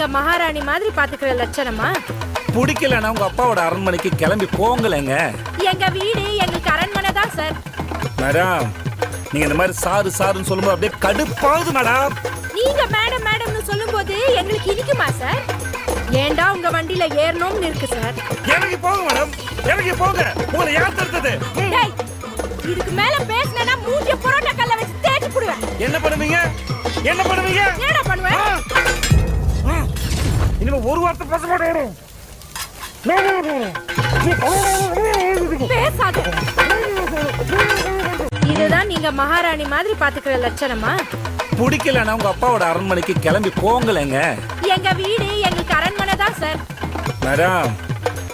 நீங்க மகாராணி மாதிரி பாத்துக்கிற லட்சணமா? பிடிக்கலன்னா உங்க அப்பாவோட அரண்மனைக்கு கிளம்பி போங்களேங்க. எங்க வீடு எங்களுக்கு அரண்மனை தான் சார். மேடம், நீங்க இந்த மாதிரி சாருன்னு சொல்லும்போது அப்படியே கடுப்பாகுது மேடம். நீங்க மேடம் மேடம்னு சொல்லும்போது எங்களுக்கு இனிக்குமா சார்? ஏண்டா உங்க வண்டியில ஏறணும்னு இருக்கு சார். இறங்கி போங்க மேடம், இறங்கி போங்க. உங்களை யார் தடுத்தது? டேய், இதுக்கு மேல பேசினா மூஞ்சிய புரோட்டா கல்ல வச்சு தேய்ச்சி புடுவேன். என்ன பண்ணுவீங்க? என்ன பண்ணுவீங்க? என்னடா பண்ணுவேன்? இனிமே ஒரு வார்த்தை பேச மாட்டேன். பேசாத. இதுதான் நீங்க மகாராணி மாதிரி பாத்துக்கிற லட்சணமா? பிடிக்கலன்னா உங்க அப்பாவோட அரண்மனைக்கு கிளம்பி போங்களேங்க. எங்க வீடு எங்களுக்கு அரண்மனை தான் சார். மேடம்,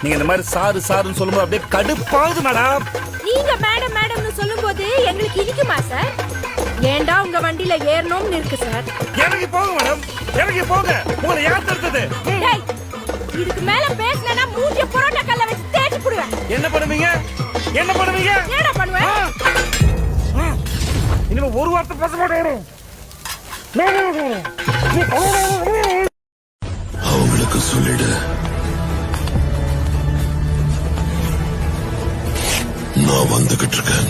நீங்க இந்த மாதிரி சாருன்னு சொல்லும்போது அப்படியே கடுப்பாகுது மேடம். நீங்க மேடம் மேடம்னு சொல்லும்போது எங்களுக்கு இனிக்குமா சார்? ஏண்டா உங்க வண்டியில ஏறணும்னு இருக்கு சார். இறங்கி போங்க மேடம், இறங்கி போங்க. உங்களை யார் தடுத்தது? டேய், இதுக்கு மேல பேசினா மூஞ்சிய புரோட்டா கல்ல வச்சு தேய்ச்சி புடுவேன். என்ன பண்ணுவீங்க? என்ன பண்ணுவீங்க? என்னடா பண்ணுவேன்? இனிமே ஒரு வார்த்தை பேச மாட்டேன். அவங்களுக்கு சொல்லிடு, நான் வந்துகிட்டு இருக்கேன்.